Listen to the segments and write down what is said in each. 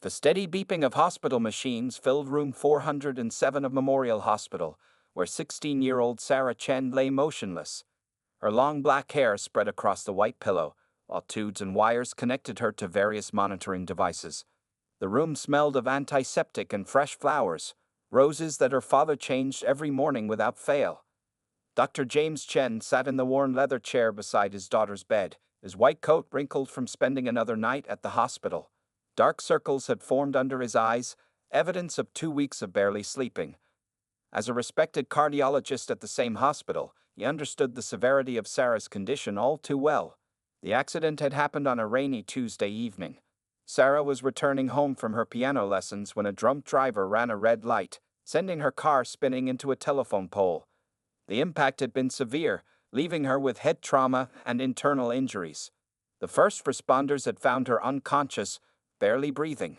The steady beeping of hospital machines filled room 407 of Memorial Hospital, where 16-year-old Sarah Chen lay motionless. Her long black hair spread across the white pillow, while tubes and wires connected her to various monitoring devices. The room smelled of antiseptic and fresh flowers, roses that her father changed every morning without fail. Dr. James Chen sat in the worn leather chair beside his daughter's bed, his white coat wrinkled from spending another night at the hospital. Dark circles had formed under his eyes, evidence of 2 weeks of barely sleeping. As a respected cardiologist at the same hospital, he understood the severity of Sarah's condition all too well. The accident had happened on a rainy Tuesday evening. Sarah was returning home from her piano lessons when a drunk driver ran a red light, sending her car spinning into a telephone pole. The impact had been severe, leaving her with head trauma and internal injuries. The first responders had found her unconscious, barely breathing.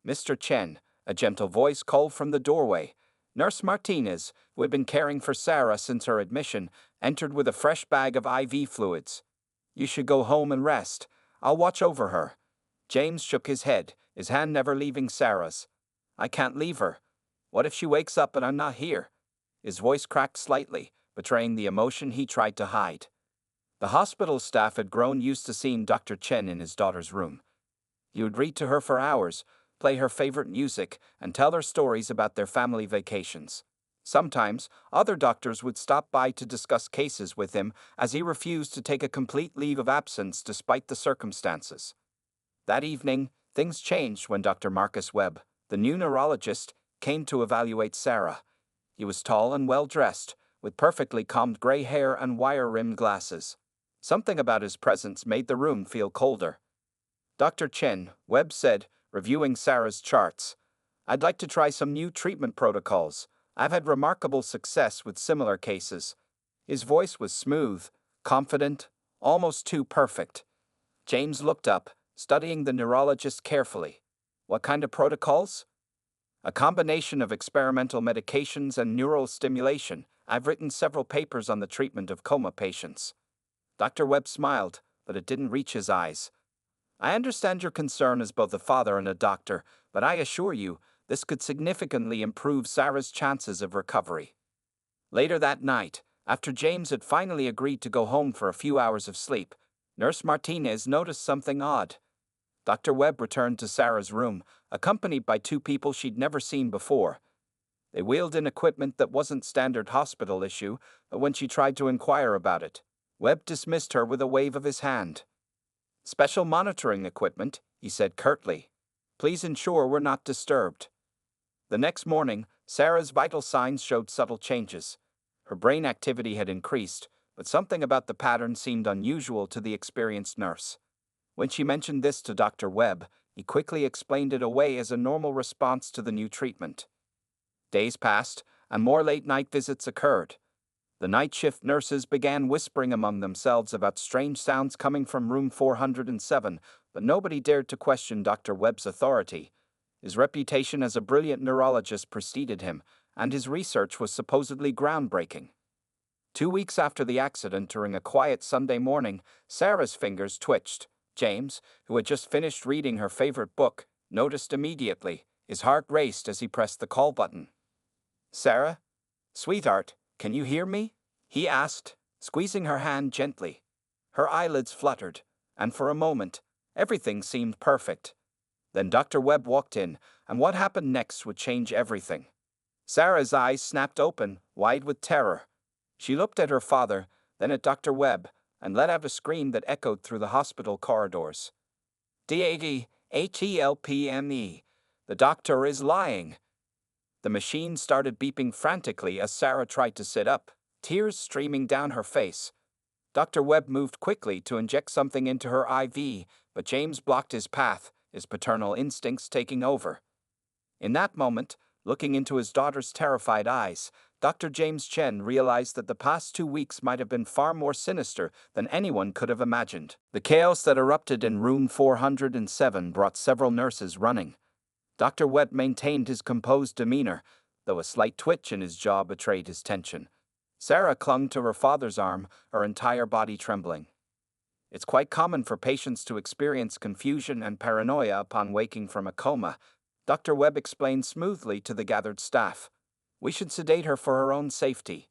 "Mr. Chen," a gentle voice called from the doorway. Nurse Martinez, who had been caring for Sarah since her admission, entered with a fresh bag of IV fluids. "You should go home and rest. I'll watch over her." James shook his head, his hand never leaving Sarah's. "I can't leave her. What if she wakes up and I'm not here?" His voice cracked slightly, betraying the emotion he tried to hide. The hospital staff had grown used to seeing Dr. Chen in his daughter's room. He would read to her for hours, play her favorite music, and tell her stories about their family vacations. Sometimes, other doctors would stop by to discuss cases with him, as he refused to take a complete leave of absence despite the circumstances. That evening, things changed when Dr. Marcus Webb, the new neurologist, came to evaluate Sarah. He was tall and well-dressed, with perfectly combed gray hair and wire-rimmed glasses. Something about his presence made the room feel colder. "Dr. Chen," Webb said, reviewing Sarah's charts, "I'd like to try some new treatment protocols. I've had remarkable success with similar cases." His voice was smooth, confident, almost too perfect. James looked up, studying the neurologist carefully. "What kind of protocols?" "A combination of experimental medications and neural stimulation. I've written several papers on the treatment of coma patients." Dr. Webb smiled, but it didn't reach his eyes. "I understand your concern as both a father and a doctor, but I assure you, this could significantly improve Sarah's chances of recovery." Later that night, after James had finally agreed to go home for a few hours of sleep, Nurse Martinez noticed something odd. Dr. Webb returned to Sarah's room, accompanied by two people she'd never seen before. They wheeled in equipment that wasn't standard hospital issue, but when she tried to inquire about it, Webb dismissed her with a wave of his hand. "Special monitoring equipment," he said curtly. "Please ensure we're not disturbed." The next morning, Sarah's vital signs showed subtle changes. Her brain activity had increased, but something about the pattern seemed unusual to the experienced nurse. When she mentioned this to Dr. Webb, he quickly explained it away as a normal response to the new treatment. Days passed, and more late-night visits occurred. The night shift nurses began whispering among themselves about strange sounds coming from room 407, but nobody dared to question Dr. Webb's authority. His reputation as a brilliant neurologist preceded him, and his research was supposedly groundbreaking. 2 weeks after the accident, during a quiet Sunday morning, Sarah's fingers twitched. James, who had just finished reading her favorite book, noticed immediately. His heart raced as he pressed the call button. "Sarah? Sweetheart, can you hear me?" he asked, squeezing her hand gently. Her eyelids fluttered, and for a moment, everything seemed perfect. Then Dr. Webb walked in, and what happened next would change everything. Sarah's eyes snapped open, wide with terror. She looked at her father, then at Dr. Webb, and let out a scream that echoed through the hospital corridors. "DAD-HELPME. The doctor is lying." The machine started beeping frantically as Sarah tried to sit up, tears streaming down her face. Dr. Webb moved quickly to inject something into her IV, but James blocked his path, his paternal instincts taking over. In that moment, looking into his daughter's terrified eyes, Dr. James Chen realized that the past 2 weeks might have been far more sinister than anyone could have imagined. The chaos that erupted in room 407 brought several nurses running. Dr. Webb maintained his composed demeanor, though a slight twitch in his jaw betrayed his tension. Sarah clung to her father's arm, her entire body trembling. It's quite common for patients to experience confusion and paranoia upon waking from a coma, Dr. Webb explained smoothly to the gathered staff. We should sedate her for her own safety.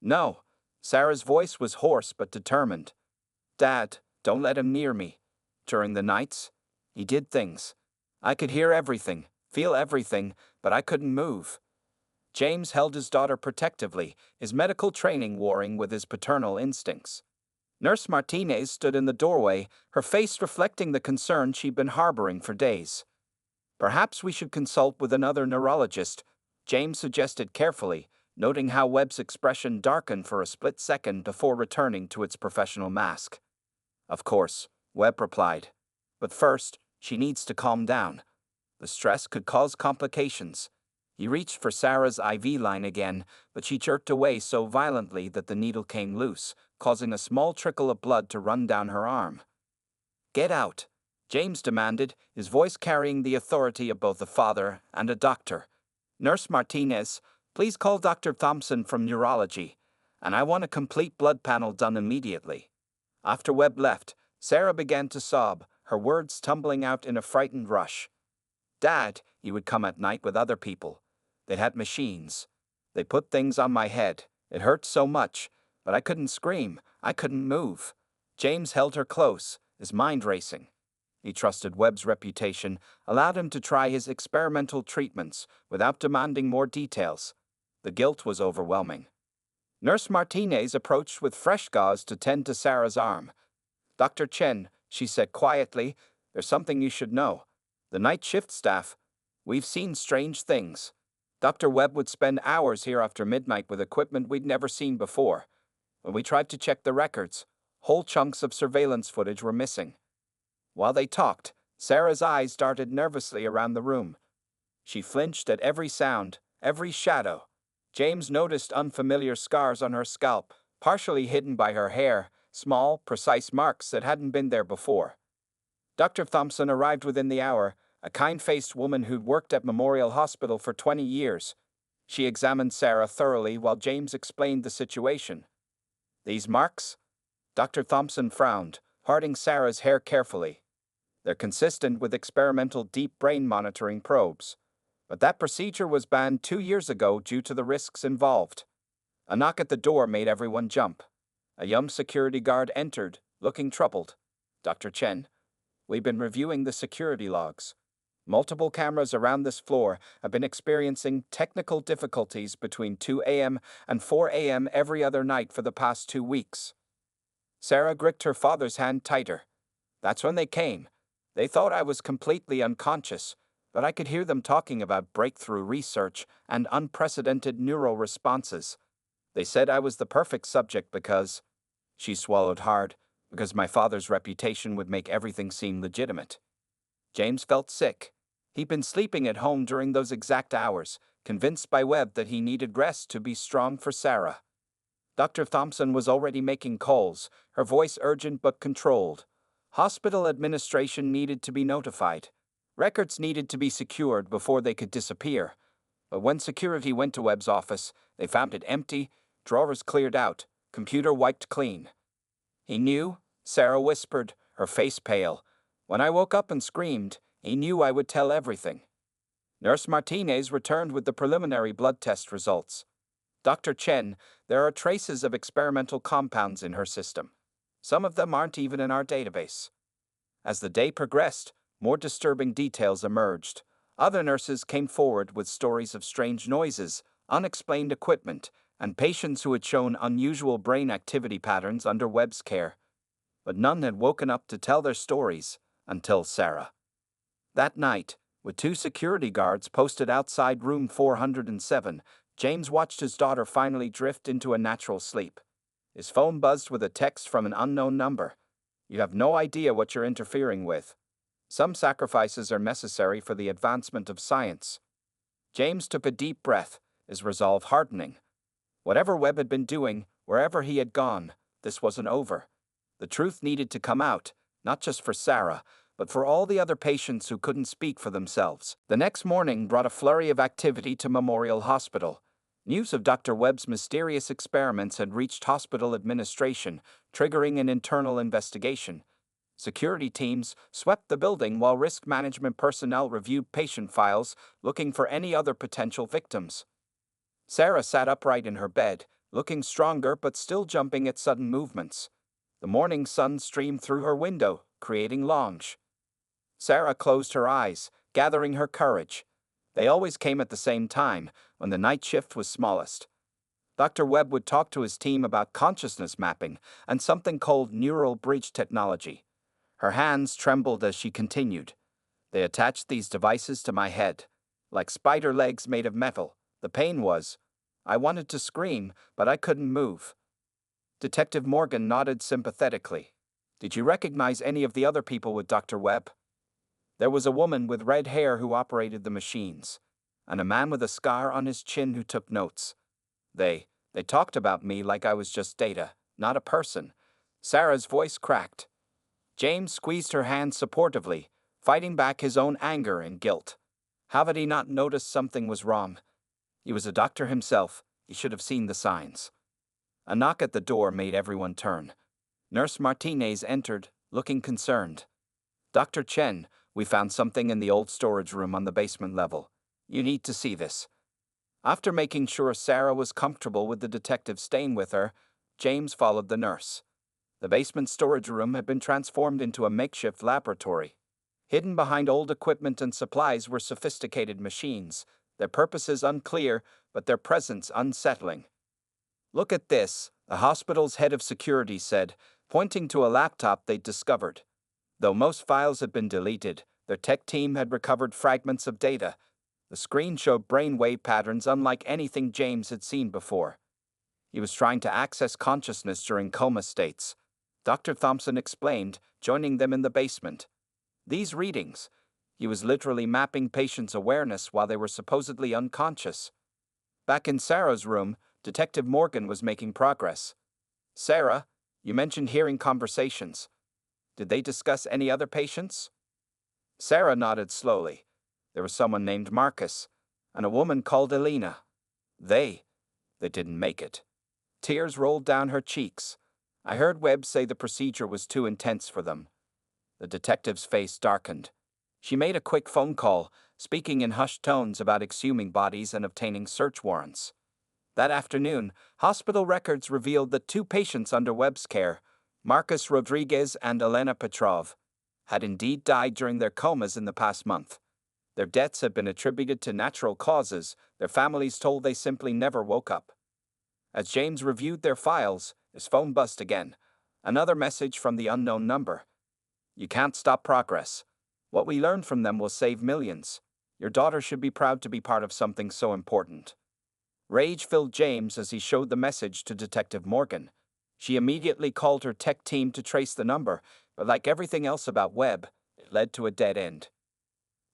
No. Sarah's voice was hoarse but determined. Dad, don't let him near me. During the nights, he did things. I could hear everything, feel everything, but I couldn't move. James held his daughter protectively, his medical training warring with his paternal instincts. Nurse Martinez stood in the doorway, her face reflecting the concern she'd been harboring for days. Perhaps we should consult with another neurologist, James suggested carefully, noting how Webb's expression darkened for a split second before returning to its professional mask. Of course, Webb replied. But first, she needs to calm down. The stress could cause complications. He reached for Sarah's IV line again, but she jerked away so violently that the needle came loose, causing a small trickle of blood to run down her arm. Get out, James demanded, his voice carrying the authority of both a father and a doctor. Nurse Martinez, please call Dr. Thompson from neurology, and I want a complete blood panel done immediately. After Webb left, Sarah began to sob, her words tumbling out in a frightened rush. Dad, he would come at night with other people. They had machines. They put things on my head. It hurt so much, but I couldn't scream. I couldn't move. James held her close, his mind racing. He trusted Webb's reputation, allowed him to try his experimental treatments without demanding more details. The guilt was overwhelming. Nurse Martinez approached with fresh gauze to tend to Sarah's arm. Dr. Chen, she said quietly, there's something you should know. The night shift staff, we've seen strange things. Dr. Webb would spend hours here after midnight with equipment we'd never seen before. When we tried to check the records, whole chunks of surveillance footage were missing. While they talked, Sarah's eyes darted nervously around the room. She flinched at every sound, every shadow. James noticed unfamiliar scars on her scalp, partially hidden by her hair, small, precise marks that hadn't been there before. Dr. Thompson arrived within the hour, a kind-faced woman who'd worked at Memorial Hospital for 20 years. She examined Sarah thoroughly while James explained the situation. These marks? Dr. Thompson frowned, parting Sarah's hair carefully. They're consistent with experimental deep brain monitoring probes. But that procedure was banned 2 years ago due to the risks involved. A knock at the door made everyone jump. A young security guard entered, looking troubled. Dr. Chen, we've been reviewing the security logs. Multiple cameras around this floor have been experiencing technical difficulties between 2 a.m. and 4 a.m. every other night for the past 2 weeks. Sarah gripped her father's hand tighter. That's when they came. They thought I was completely unconscious, but I could hear them talking about breakthrough research and unprecedented neural responses. They said I was the perfect subject because, she swallowed hard, because my father's reputation would make everything seem legitimate. James felt sick. He'd been sleeping at home during those exact hours, convinced by Webb that he needed rest to be strong for Sarah. Dr. Thompson was already making calls, her voice urgent but controlled. Hospital administration needed to be notified. Records needed to be secured before they could disappear. But when security went to Webb's office, they found it empty, drawers cleared out, computer wiped clean. He knew, Sarah whispered, her face pale. When I woke up and screamed, he knew I would tell everything. Nurse Martinez returned with the preliminary blood test results. Dr. Chen, there are traces of experimental compounds in her system. Some of them aren't even in our database. As the day progressed, more disturbing details emerged. Other nurses came forward with stories of strange noises, unexplained equipment, and patients who had shown unusual brain activity patterns under Webb's care. But none had woken up to tell their stories until Sarah. That night, with 2 security guards posted outside room 407, James watched his daughter finally drift into a natural sleep. His phone buzzed with a text from an unknown number. You have no idea what you're interfering with. Some sacrifices are necessary for the advancement of science. James took a deep breath, his resolve hardening. Whatever Webb had been doing, wherever he had gone, this wasn't over. The truth needed to come out, not just for Sarah, but for all the other patients who couldn't speak for themselves. The next morning brought a flurry of activity to Memorial Hospital. News of Dr. Webb's mysterious experiments had reached hospital administration, triggering an internal investigation. Security teams swept the building while risk management personnel reviewed patient files, looking for any other potential victims. Sarah sat upright in her bed, looking stronger but still jumping at sudden movements. The morning sun streamed through her window, creating lounge. Sarah closed her eyes, gathering her courage. They always came at the same time, when the night shift was smallest. Dr. Webb would talk to his team about consciousness mapping and something called neural bridge technology. Her hands trembled as she continued. They attached these devices to my head, like spider legs made of metal. The pain was, I wanted to scream, but I couldn't move. Detective Morgan nodded sympathetically. Did you recognize any of the other people with Dr. Webb? There was a woman with red hair who operated the machines, and a man with a scar on his chin who took notes. They talked about me like I was just data, not a person. Sarah's voice cracked. James squeezed her hand supportively, fighting back his own anger and guilt. How had he not noticed something was wrong? He was a doctor himself. He should have seen the signs. A knock at the door made everyone turn. Nurse Martinez entered, looking concerned. Dr. Chen, we found something in the old storage room on the basement level. You need to see this. After making sure Sarah was comfortable with the detective staying with her, James followed the nurse. The basement storage room had been transformed into a makeshift laboratory. Hidden behind old equipment and supplies were sophisticated machines, their purposes unclear, but their presence unsettling. Look at this, the hospital's head of security said, pointing to a laptop they'd discovered. Though most files had been deleted, their tech team had recovered fragments of data. The screen showed brainwave patterns unlike anything James had seen before. He was trying to access consciousness during coma states. Dr. Thompson explained, joining them in the basement. These readings, he was literally mapping patients' awareness while they were supposedly unconscious. Back in Sarah's room, Detective Morgan was making progress. Sarah, you mentioned hearing conversations. Did they discuss any other patients? Sarah nodded slowly. There was someone named Marcus, and a woman called Elena. They didn't make it. Tears rolled down her cheeks. I heard Webb say the procedure was too intense for them. The detective's face darkened. She made a quick phone call, speaking in hushed tones about exhuming bodies and obtaining search warrants. That afternoon, hospital records revealed that 2 patients under Webb's care, Marcus Rodriguez and Elena Petrov, had indeed died during their comas in the past month. Their deaths had been attributed to natural causes. Their families told they simply never woke up. As James reviewed their files, his phone buzzed again. Another message from the unknown number. You can't stop progress. What we learned from them will save millions. Your daughter should be proud to be part of something so important. Rage filled James as he showed the message to Detective Morgan. She immediately called her tech team to trace the number, but like everything else about Webb, it led to a dead end.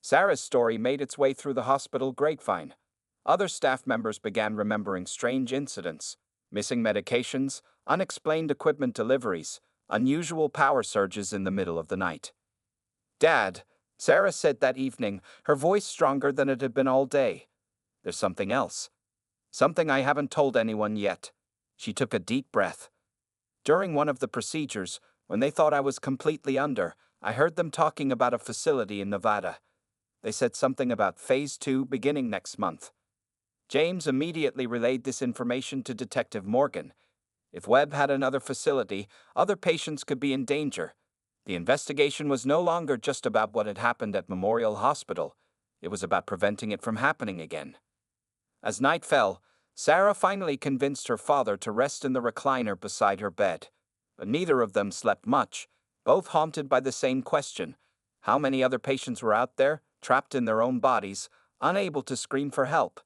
Sarah's story made its way through the hospital grapevine. Other staff members began remembering strange incidents, missing medications, unexplained equipment deliveries, unusual power surges in the middle of the night. Dad, Sarah said that evening, her voice stronger than it had been all day. There's something else. Something I haven't told anyone yet. She took a deep breath. During one of the procedures, when they thought I was completely under, I heard them talking about a facility in Nevada. They said something about Phase 2 beginning next month. James immediately relayed this information to Detective Morgan. If Webb had another facility, other patients could be in danger. The investigation was no longer just about what had happened at Memorial Hospital. It was about preventing it from happening again. As night fell, Sarah finally convinced her father to rest in the recliner beside her bed. But neither of them slept much, both haunted by the same question. How many other patients were out there, trapped in their own bodies, unable to scream for help?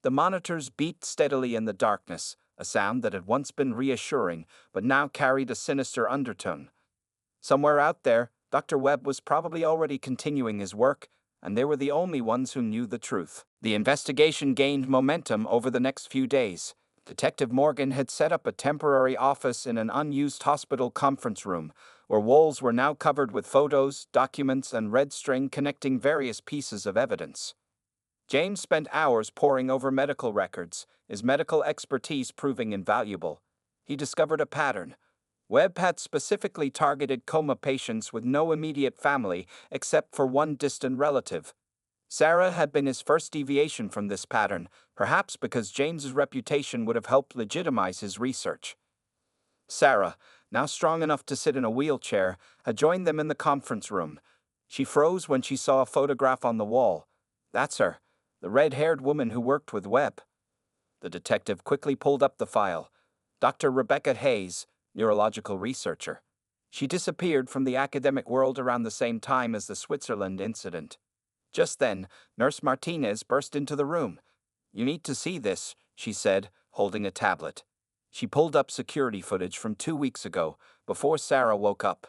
The monitors beat steadily in the darkness, a sound that had once been reassuring, but now carried a sinister undertone. Somewhere out there, Dr. Webb was probably already continuing his work, and they were the only ones who knew the truth. The investigation gained momentum over the next few days. Detective Morgan had set up a temporary office in an unused hospital conference room, where walls were now covered with photos, documents, and red string connecting various pieces of evidence. James spent hours poring over medical records, his medical expertise proving invaluable. He discovered a pattern. Webb had specifically targeted coma patients with no immediate family except for one distant relative. Sarah had been his first deviation from this pattern, perhaps because James's reputation would have helped legitimize his research. Sarah, now strong enough to sit in a wheelchair, had joined them in the conference room. She froze when she saw a photograph on the wall. That's her, the red-haired woman who worked with Webb. The detective quickly pulled up the file. Dr. Rebecca Hayes, neurological researcher. She disappeared from the academic world around the same time as the Switzerland incident. Just then, Nurse Martinez burst into the room. "You need to see this," she said, holding a tablet. She pulled up security footage from 2 weeks ago, before Sarah woke up.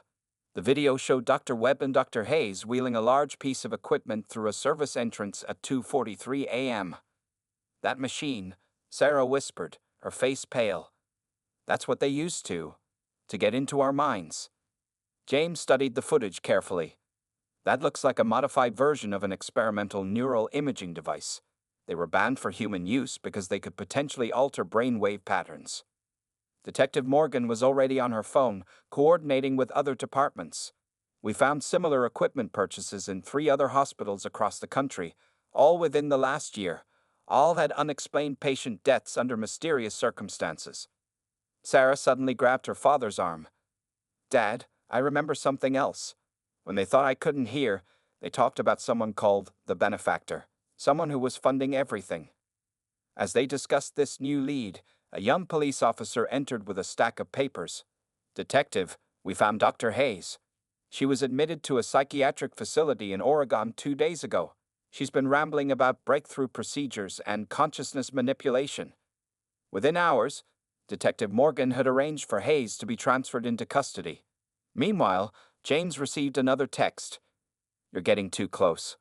The video showed Dr. Webb and Dr. Hayes wheeling a large piece of equipment through a service entrance at 2:43 a.m. "That machine," Sarah whispered, her face pale. "That's what they used to get into our minds." James studied the footage carefully. "That looks like a modified version of an experimental neural imaging device. They were banned for human use because they could potentially alter brainwave patterns." Detective Morgan was already on her phone, coordinating with other departments. "We found similar equipment purchases in 3 other hospitals across the country, all within the last year. All had unexplained patient deaths under mysterious circumstances." Sarah suddenly grabbed her father's arm. "Dad, I remember something else. When they thought I couldn't hear, they talked about someone called the benefactor, someone who was funding everything." As they discussed this new lead, a young police officer entered with a stack of papers. "Detective, we found Dr. Hayes. She was admitted to a psychiatric facility in Oregon 2 days ago. She's been rambling about breakthrough procedures and consciousness manipulation." Within hours, Detective Morgan had arranged for Hayes to be transferred into custody. Meanwhile, James received another text. "You're getting too close.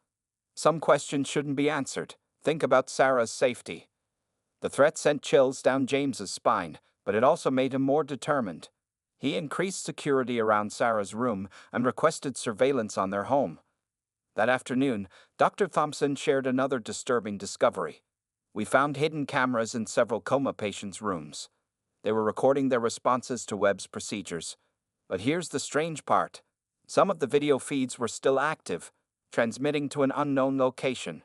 Some questions shouldn't be answered. Think about Sarah's safety." The threat sent chills down James's spine, but it also made him more determined. He increased security around Sarah's room and requested surveillance on their home. That afternoon, Dr. Thompson shared another disturbing discovery. "We found hidden cameras in several coma patients' rooms. They were recording their responses to Webb's procedures. But here's the strange part. Some of the video feeds were still active, transmitting to an unknown location."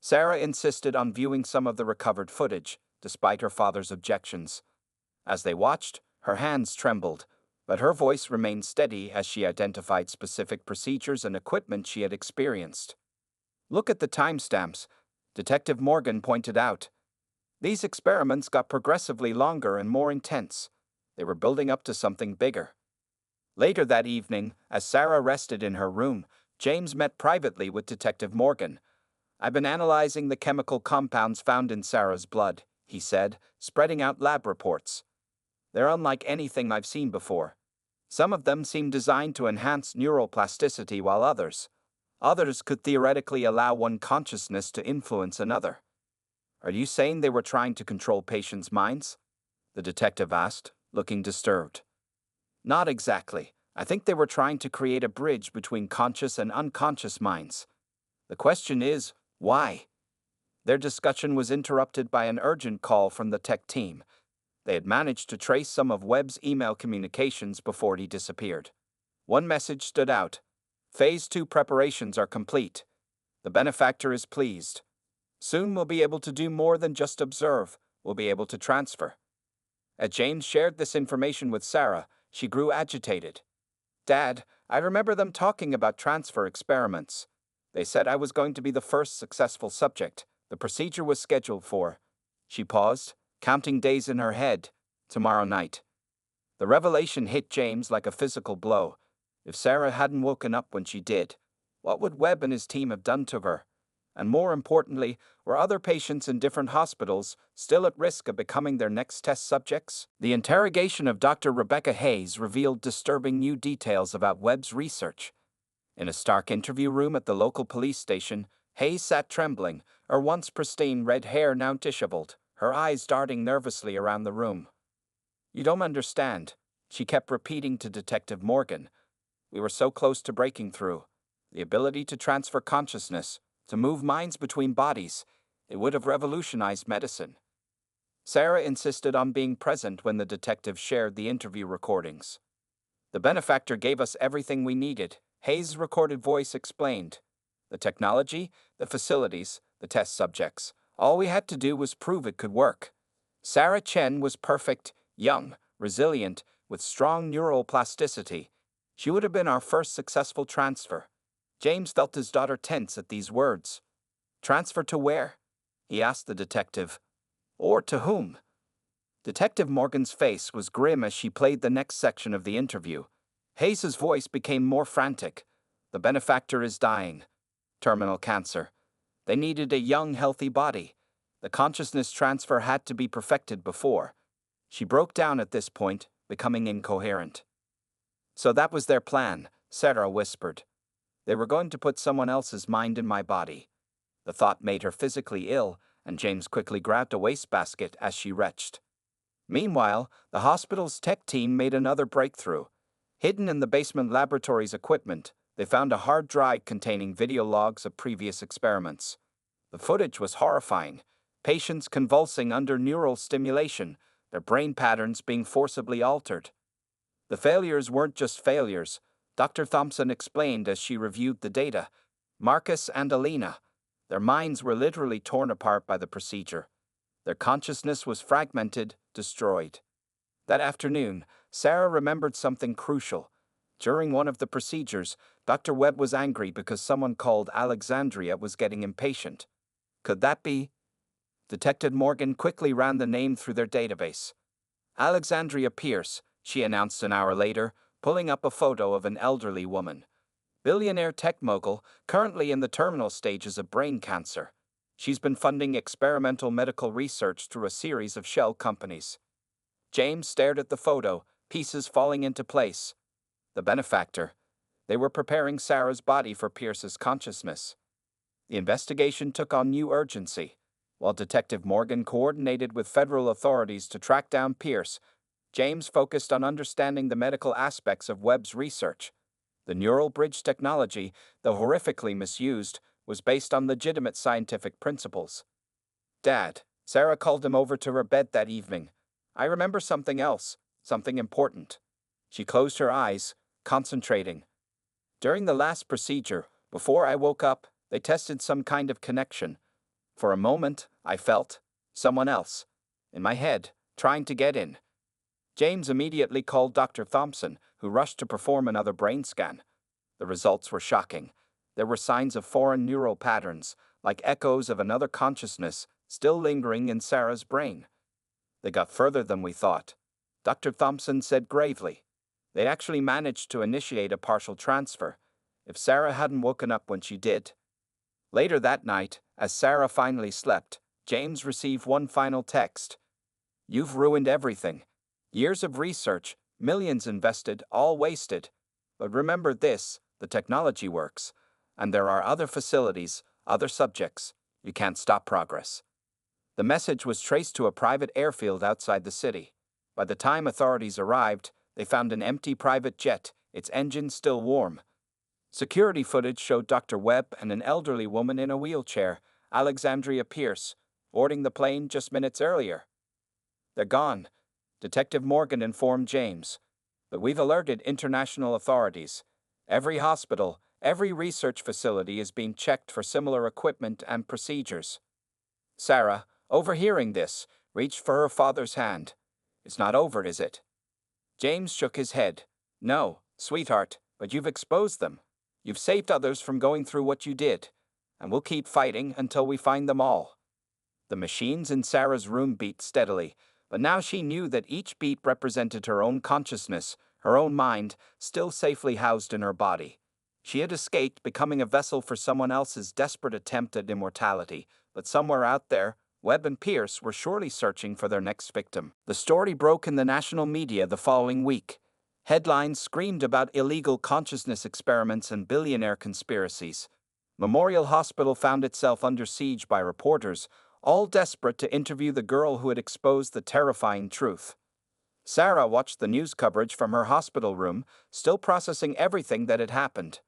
Sarah insisted on viewing some of the recovered footage, despite her father's objections. As they watched, her hands trembled, but her voice remained steady as she identified specific procedures and equipment she had experienced. "Look at the timestamps," Detective Morgan pointed out. "These experiments got progressively longer and more intense. They were building up to something bigger." Later that evening, as Sarah rested in her room, James met privately with Detective Morgan. "I've been analyzing the chemical compounds found in Sarah's blood," he said, spreading out lab reports. "They're unlike anything I've seen before. Some of them seem designed to enhance neural plasticity, while others could theoretically allow one consciousness to influence another." "Are you saying they were trying to control patients' minds?" the detective asked, looking disturbed. "Not exactly. I think they were trying to create a bridge between conscious and unconscious minds. The question is, why?" Their discussion was interrupted by an urgent call from the tech team. They had managed to trace some of Webb's email communications before he disappeared. One message stood out. "Phase 2 preparations are complete. The benefactor is pleased. Soon we'll be able to do more than just observe. We'll be able to transfer." As James shared this information with Sarah, she grew agitated. "Dad, I remember them talking about transfer experiments. They said I was going to be the first successful subject. The procedure was scheduled for—" She paused, counting days in her head. "Tomorrow night." The revelation hit James like a physical blow. If Sarah hadn't woken up when she did, what would Webb and his team have done to her? And more importantly, were other patients in different hospitals still at risk of becoming their next test subjects? The interrogation of Dr. Rebecca Hayes revealed disturbing new details about Webb's research. In a stark interview room at the local police station, Hayes sat trembling, her once pristine red hair now disheveled, her eyes darting nervously around the room. "You don't understand," she kept repeating to Detective Morgan. "We were so close to breaking through. The ability to transfer consciousness. To move minds between bodies, it would have revolutionized medicine. Sarah insisted on being present when the detective shared the interview recordings. The benefactor gave us everything we needed, Hayes' recorded voice explained. The technology, the facilities, the test subjects. All we had to do was prove it could work. Sarah Chen was perfect, young, resilient, with strong neural plasticity. She would have been our first successful transfer. James felt his daughter tense at these words. Transfer to where? He asked the detective. Or to whom? Detective Morgan's face was grim as she played the next section of the interview. Hayes's voice became more frantic. The benefactor is dying. Terminal cancer. They needed a young, healthy body. The consciousness transfer had to be perfected before. She broke down at this point, becoming incoherent. So that was their plan, Sarah whispered. They were going to put someone else's mind in my body. The thought made her physically ill, and James quickly grabbed a wastebasket as she retched. Meanwhile, the hospital's tech team made another breakthrough. Hidden in the basement laboratory's equipment, they found a hard drive containing video logs of previous experiments. The footage was horrifying. Patients convulsing under neural stimulation, their brain patterns being forcibly altered. The failures weren't just failures, Dr. Thompson explained as she reviewed the data. Marcus and Alina, their minds were literally torn apart by the procedure. Their consciousness was fragmented, destroyed. That afternoon, Sarah remembered something crucial. During one of the procedures, Dr. Webb was angry because someone called Alexandria was getting impatient. Could that be? Detective Morgan quickly ran the name through their database. Alexandria Pierce, she announced an hour later, pulling up a photo of an elderly woman. Billionaire tech mogul, currently in the terminal stages of brain cancer. She's been funding experimental medical research through a series of shell companies. James stared at the photo, pieces falling into place. The benefactor. They were preparing Sarah's body for Pierce's consciousness. The investigation took on new urgency. While Detective Morgan coordinated with federal authorities to track down Pierce, James focused on understanding the medical aspects of Webb's research. The neural bridge technology, though horrifically misused, was based on legitimate scientific principles. Dad, Sarah called him over to her bed that evening. I remember something else, something important. She closed her eyes, concentrating. During the last procedure, before I woke up, they tested some kind of connection. For a moment, I felt someone else, in my head, trying to get in. James immediately called Dr. Thompson, who rushed to perform another brain scan. The results were shocking. There were signs of foreign neural patterns, like echoes of another consciousness, still lingering in Sarah's brain. They got further than we thought. Dr. Thompson said gravely. They actually managed to initiate a partial transfer, if Sarah hadn't woken up when she did. Later that night, as Sarah finally slept, James received one final text. You've ruined everything. Years of research, millions invested, all wasted. But remember this, the technology works. And there are other facilities, other subjects. You can't stop progress. The message was traced to a private airfield outside the city. By the time authorities arrived, they found an empty private jet, its engine still warm. Security footage showed Dr. Webb and an elderly woman in a wheelchair, Alexandria Pierce, boarding the plane just minutes earlier. They're gone, Detective Morgan informed James. But we've alerted international authorities. Every hospital, every research facility is being checked for similar equipment and procedures. Sarah, overhearing this, reached for her father's hand. It's not over, is it? James shook his head. No, sweetheart, but you've exposed them. You've saved others from going through what you did. And we'll keep fighting until we find them all. The machines in Sarah's room beat steadily, but now she knew that each beat represented her own consciousness, her own mind, still safely housed in her body. She had escaped, becoming a vessel for someone else's desperate attempt at immortality, but somewhere out there, Webb and Pierce were surely searching for their next victim. The story broke in the national media the following week. Headlines screamed about illegal consciousness experiments and billionaire conspiracies. Memorial Hospital found itself under siege by reporters, all desperate to interview the girl who had exposed the terrifying truth. Sarah watched the news coverage from her hospital room, still processing everything that had happened.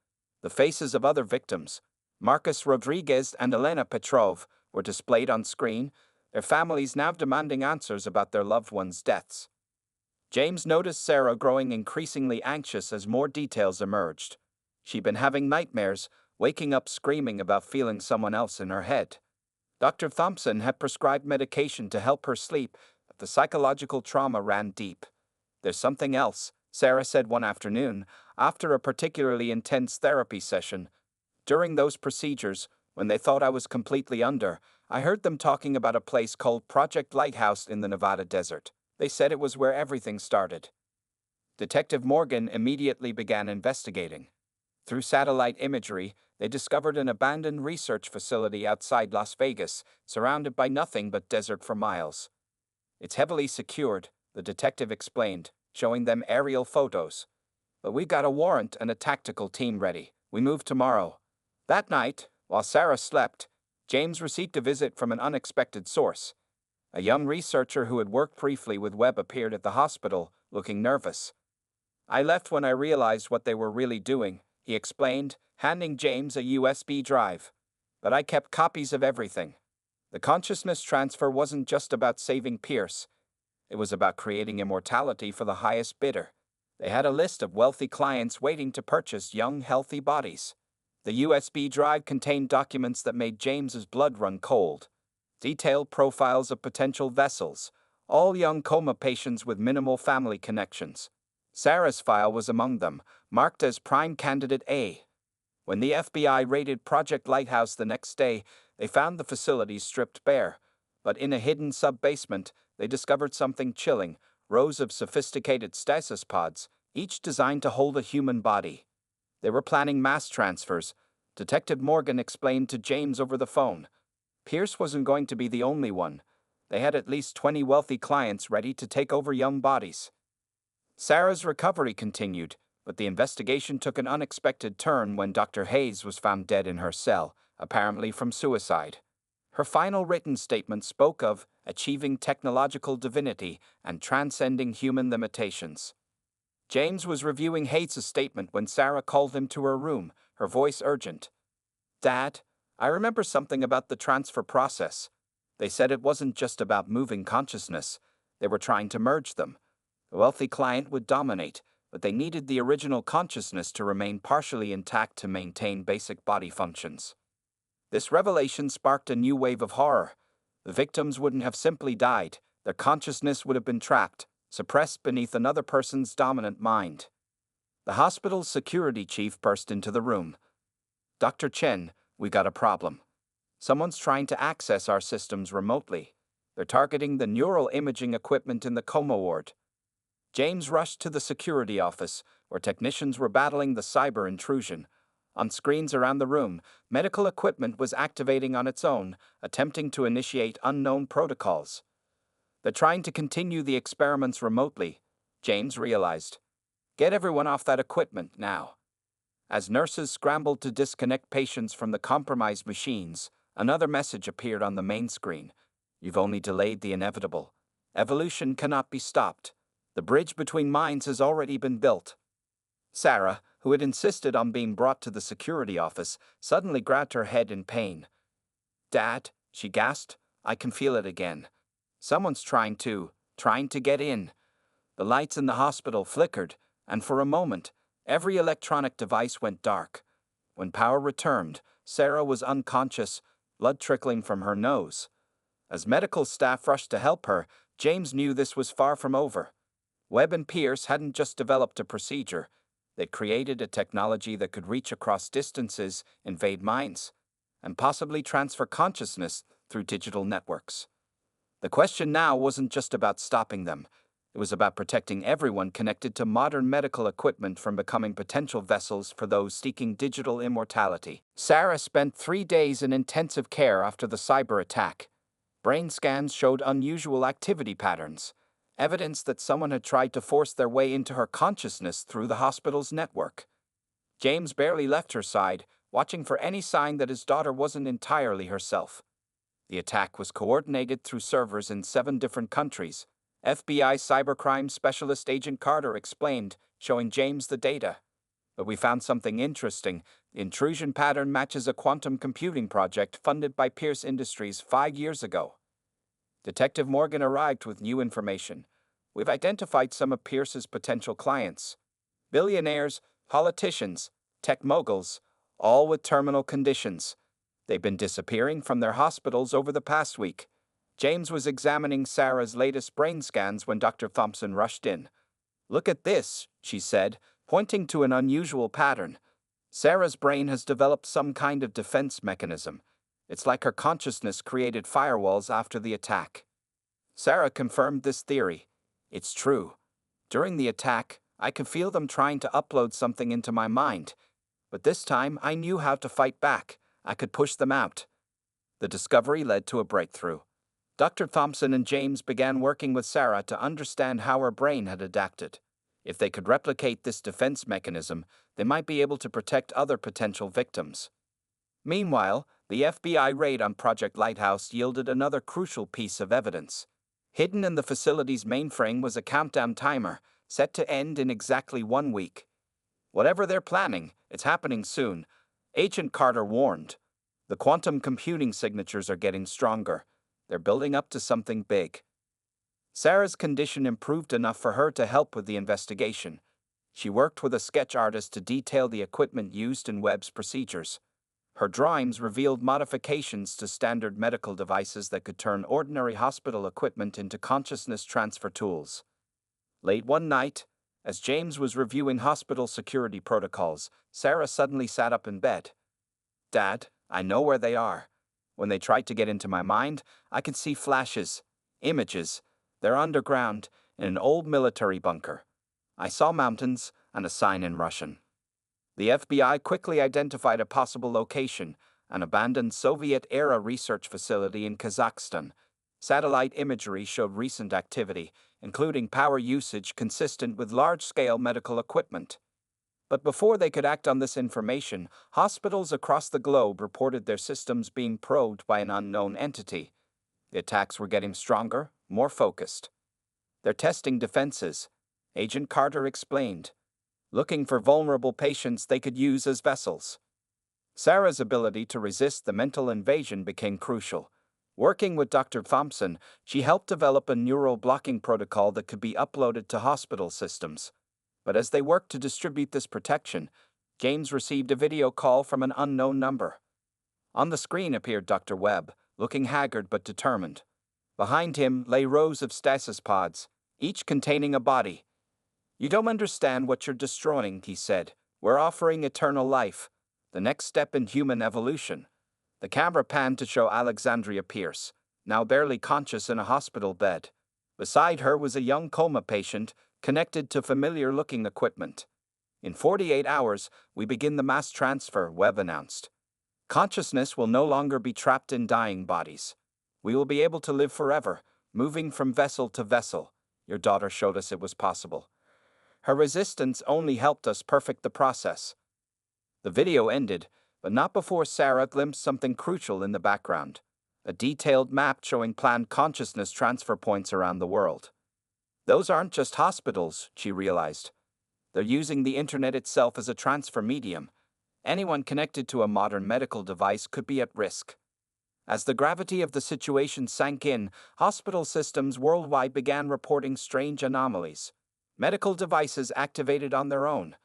The faces of other victims, Marcus Rodriguez and Elena Petrov were displayed on screen, their families now demanding answers about their loved ones' deaths. James noticed Sarah growing increasingly anxious as more details emerged. She'd been having nightmares, waking up screaming about feeling someone else in her head. Dr. Thompson had prescribed medication to help her sleep, but the psychological trauma ran deep. "There's something else," Sarah said one afternoon, after a particularly intense therapy session. "During those procedures, when they thought I was completely under, I heard them talking about a place called Project Lighthouse in the Nevada desert. They said it was where everything started." Detective Morgan immediately began investigating. Through satellite imagery, they discovered an abandoned research facility outside Las Vegas, surrounded by nothing but desert for miles. "It's heavily secured," the detective explained, showing them aerial photos. "But we've got a warrant and a tactical team ready. We move tomorrow." That night, while Sarah slept, James received a visit from an unexpected source. A young researcher who had worked briefly with Webb appeared at the hospital, looking nervous. "I left when I realized what they were really doing," he explained, handing James a USB drive. "But I kept copies of everything." The consciousness transfer wasn't just about saving Pierce. It was about creating immortality for the highest bidder. They had a list of wealthy clients waiting to purchase young, healthy bodies. The USB drive contained documents that made James's blood run cold. Detailed profiles of potential vessels, all young coma patients with minimal family connections. Sarah's file was among them, marked as Prime Candidate A. When the FBI raided Project Lighthouse the next day, they found the facility stripped bare. But in a hidden sub-basement, they discovered something chilling: rows of sophisticated stasis pods, each designed to hold a human body. They were planning mass transfers, Detective Morgan explained to James over the phone. Pierce wasn't going to be the only one. They had at least 20 wealthy clients ready to take over young bodies. Sarah's recovery continued, but the investigation took an unexpected turn when Dr. Hayes was found dead in her cell, apparently from suicide. Her final written statement spoke of achieving technological divinity and transcending human limitations. James was reviewing Hayes' statement when Sarah called him to her room, her voice urgent. "Dad, I remember something about the transfer process. They said it wasn't just about moving consciousness. They were trying to merge them. The wealthy client would dominate, but they needed the original consciousness to remain partially intact to maintain basic body functions." This revelation sparked a new wave of horror. The victims wouldn't have simply died. Their consciousness would have been trapped, suppressed beneath another person's dominant mind. The hospital's security chief burst into the room. "Dr. Chen, we got a problem. Someone's trying to access our systems remotely. They're targeting the neural imaging equipment in the coma ward." James rushed to the security office, where technicians were battling the cyber intrusion. On screens around the room, medical equipment was activating on its own, attempting to initiate unknown protocols. "They're trying to continue the experiments remotely," James realized. "Get everyone off that equipment now." As nurses scrambled to disconnect patients from the compromised machines, another message appeared on the main screen. "You've only delayed the inevitable. Evolution cannot be stopped. The bridge between minds has already been built." Sarah, who had insisted on being brought to the security office, suddenly grabbed her head in pain. "Dad," she gasped, "I can feel it again. Someone's trying to get in." The lights in the hospital flickered, and for a moment, every electronic device went dark. When power returned, Sarah was unconscious, blood trickling from her nose. As medical staff rushed to help her, James knew this was far from over. Webb and Pierce hadn't just developed a procedure. They'd created a technology that could reach across distances, invade minds, and possibly transfer consciousness through digital networks. The question now wasn't just about stopping them. It was about protecting everyone connected to modern medical equipment from becoming potential vessels for those seeking digital immortality. Sarah spent 3 days in intensive care after the cyber attack. Brain scans showed unusual activity patterns, evidence that someone had tried to force their way into her consciousness through the hospital's network. James barely left her side, watching for any sign that his daughter wasn't entirely herself. The attack was coordinated through servers in 7 different countries. FBI cybercrime specialist Agent Carter explained, showing James the data. "But we found something interesting. Intrusion pattern matches a quantum computing project funded by Pierce Industries 5 years ago. Detective Morgan arrived with new information. We've identified some of Pierce's potential clients. Billionaires, politicians, tech moguls, all with terminal conditions. They've been disappearing from their hospitals over the past week. James was examining Sarah's latest brain scans when Dr. Thompson rushed in. "Look at this," she said, pointing to an unusual pattern. "Sarah's brain has developed some kind of defense mechanism. It's like her consciousness created firewalls after the attack." Sarah confirmed this theory. "It's true. During the attack, I could feel them trying to upload something into my mind. But this time, I knew how to fight back. I could push them out." The discovery led to a breakthrough. Dr. Thompson and James began working with Sarah to understand how her brain had adapted. If they could replicate this defense mechanism, they might be able to protect other potential victims. Meanwhile, the FBI raid on Project Lighthouse yielded another crucial piece of evidence. Hidden in the facility's mainframe was a countdown timer, set to end in exactly 1 week. "Whatever they're planning, it's happening soon," Agent Carter warned. "The quantum computing signatures are getting stronger. They're building up to something big." Sarah's condition improved enough for her to help with the investigation. She worked with a sketch artist to detail the equipment used in Webb's procedures. Her drawings revealed modifications to standard medical devices that could turn ordinary hospital equipment into consciousness transfer tools. Late one night, as James was reviewing hospital security protocols, Sarah suddenly sat up in bed. "Dad, I know where they are. When they tried to get into my mind, I could see flashes, images. They're underground, in an old military bunker. I saw mountains and a sign in Russian." The FBI quickly identified a possible location, an abandoned Soviet-era research facility in Kazakhstan. Satellite imagery showed recent activity, including power usage consistent with large-scale medical equipment. But before they could act on this information, hospitals across the globe reported their systems being probed by an unknown entity. The attacks were getting stronger, more focused. "They're testing defenses," Agent Carter explained, "looking for vulnerable patients they could use as vessels." Sarah's ability to resist the mental invasion became crucial. Working with Dr. Thompson, she helped develop a neural blocking protocol that could be uploaded to hospital systems. But as they worked to distribute this protection, James received a video call from an unknown number. On the screen appeared Dr. Webb, looking haggard but determined. Behind him lay rows of stasis pods, each containing a body. "You don't understand what you're destroying," he said. "We're offering eternal life, the next step in human evolution." The camera panned to show Alexandria Pierce, now barely conscious in a hospital bed. Beside her was a young coma patient, connected to familiar-looking equipment. "In 48 hours, we begin the mass transfer," Webb announced. "Consciousness will no longer be trapped in dying bodies. We will be able to live forever, moving from vessel to vessel. Your daughter showed us it was possible. Her resistance only helped us perfect the process." The video ended, but not before Sarah glimpsed something crucial in the background: a detailed map showing planned consciousness transfer points around the world. Those aren't just hospitals, she realized. They're using the internet itself as a transfer medium. Anyone connected to a modern medical device could be at risk. As the gravity of the situation sank in, hospital systems worldwide began reporting strange anomalies. Medical devices activated on their own.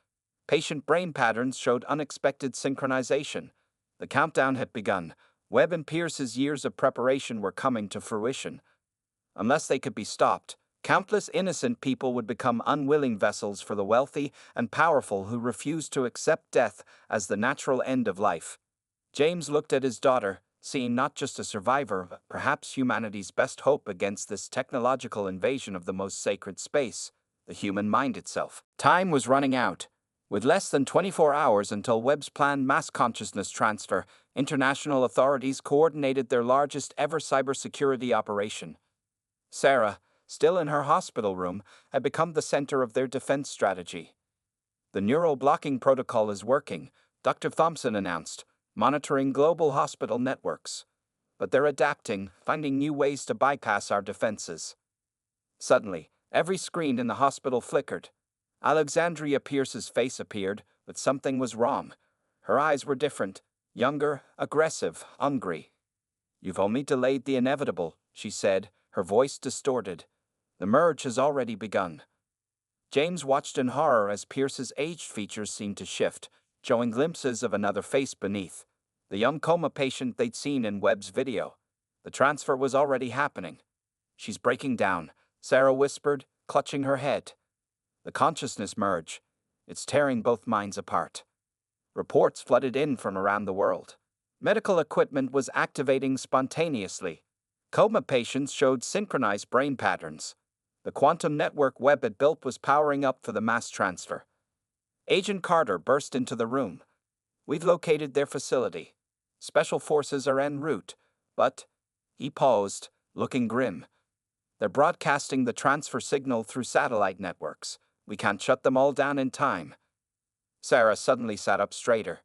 Patient brain patterns showed unexpected synchronization. The countdown had begun. Webb and Pierce's years of preparation were coming to fruition. Unless they could be stopped, countless innocent people would become unwilling vessels for the wealthy and powerful who refused to accept death as the natural end of life. James looked at his daughter, seeing not just a survivor, but perhaps humanity's best hope against this technological invasion of the most sacred space, the human mind itself. Time was running out. With less than 24 hours until Webb's planned mass consciousness transfer, international authorities coordinated their largest ever cybersecurity operation. Sarah, still in her hospital room, had become the center of their defense strategy. "The neural blocking protocol is working," Dr. Thompson announced, monitoring global hospital networks. "But they're adapting, finding new ways to bypass our defenses." Suddenly, every screen in the hospital flickered. Alexandria Pierce's face appeared, but something was wrong. Her eyes were different, younger, aggressive, hungry. "You've only delayed the inevitable," she said, her voice distorted. "The merge has already begun." James watched in horror as Pierce's aged features seemed to shift, showing glimpses of another face beneath. The young coma patient they'd seen in Webb's video. The transfer was already happening. "She's breaking down," Sarah whispered, clutching her head. "The consciousness merge. It's tearing both minds apart." Reports flooded in from around the world. Medical equipment was activating spontaneously. Coma patients showed synchronized brain patterns. The quantum network Webb had built was powering up for the mass transfer. Agent Carter burst into the room. "We've located their facility. Special forces are en route, but..." He paused, looking grim. "They're broadcasting the transfer signal through satellite networks. We can't shut them all down in time." Sarah suddenly sat up straighter.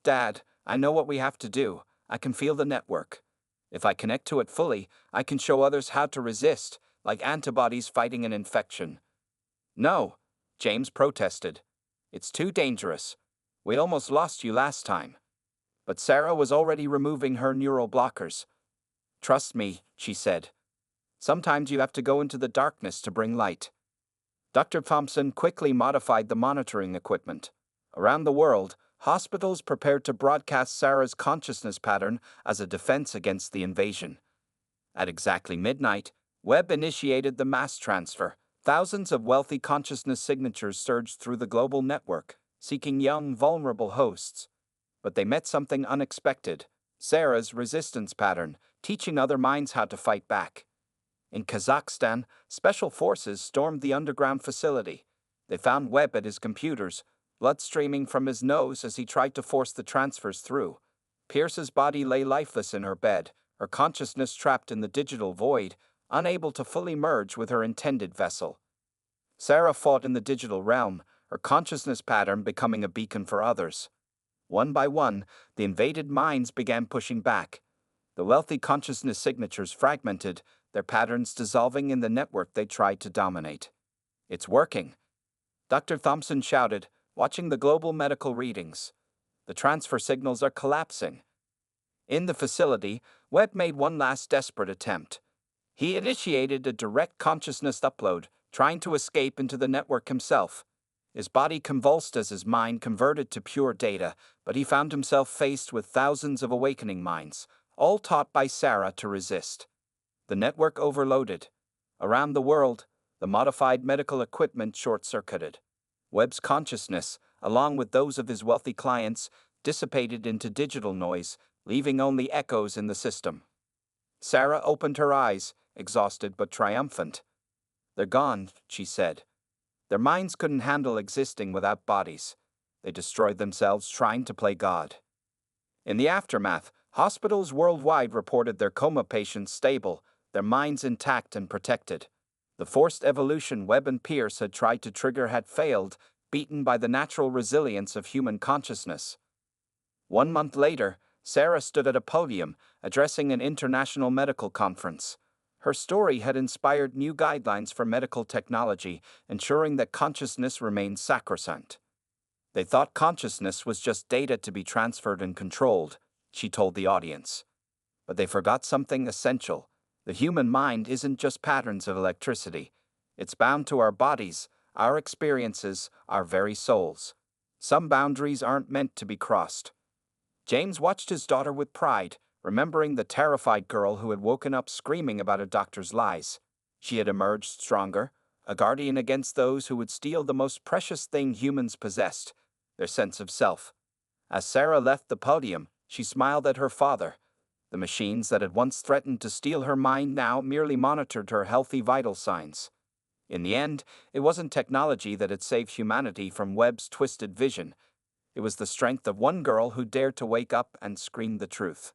"Dad, I know what we have to do. I can feel the network. If I connect to it fully, I can show others how to resist, like antibodies fighting an infection." "No," James protested. "It's too dangerous. We almost lost you last time." But Sarah was already removing her neural blockers. "Trust me," she said. "Sometimes you have to go into the darkness to bring light." Dr. Thompson quickly modified the monitoring equipment. Around the world, hospitals prepared to broadcast Sarah's consciousness pattern as a defense against the invasion. At exactly midnight, Webb initiated the mass transfer. Thousands of wealthy consciousness signatures surged through the global network, seeking young, vulnerable hosts. But they met something unexpected: Sarah's resistance pattern, teaching other minds how to fight back. In Kazakhstan, special forces stormed the underground facility. They found Webb at his computers, blood streaming from his nose as he tried to force the transfers through. Pierce's body lay lifeless in her bed, her consciousness trapped in the digital void, unable to fully merge with her intended vessel. Sarah fought in the digital realm, her consciousness pattern becoming a beacon for others. One by one, the invaded minds began pushing back. The wealthy consciousness signatures fragmented, their patterns dissolving in the network they tried to dominate. "It's working," Dr. Thompson shouted, watching the global medical readings. "The transfer signals are collapsing." In the facility, Webb made one last desperate attempt. He initiated a direct consciousness upload, trying to escape into the network himself. His body convulsed as his mind converted to pure data, but he found himself faced with thousands of awakening minds, all taught by Sarah to resist. The network overloaded. Around the world, the modified medical equipment short-circuited. Webb's consciousness, along with those of his wealthy clients, dissipated into digital noise, leaving only echoes in the system. Sarah opened her eyes, exhausted but triumphant. "They're gone," she said. "Their minds couldn't handle existing without bodies. They destroyed themselves trying to play God." In the aftermath, hospitals worldwide reported their coma patients stable, their minds intact and protected. The forced evolution Webb and Pierce had tried to trigger had failed, beaten by the natural resilience of human consciousness. 1 month later, Sarah stood at a podium, addressing an international medical conference. Her story had inspired new guidelines for medical technology, ensuring that consciousness remained sacrosanct. "They thought consciousness was just data to be transferred and controlled," she told the audience. "But they forgot something essential. The human mind isn't just patterns of electricity. It's bound to our bodies, our experiences, our very souls. Some boundaries aren't meant to be crossed." James watched his daughter with pride, remembering the terrified girl who had woken up screaming about a doctor's lies. She had emerged stronger, a guardian against those who would steal the most precious thing humans possessed: their sense of self. As Sarah left the podium, she smiled at her father. The machines that had once threatened to steal her mind now merely monitored her healthy vital signs. In the end, it wasn't technology that had saved humanity from Webb's twisted vision. It was the strength of one girl who dared to wake up and scream the truth.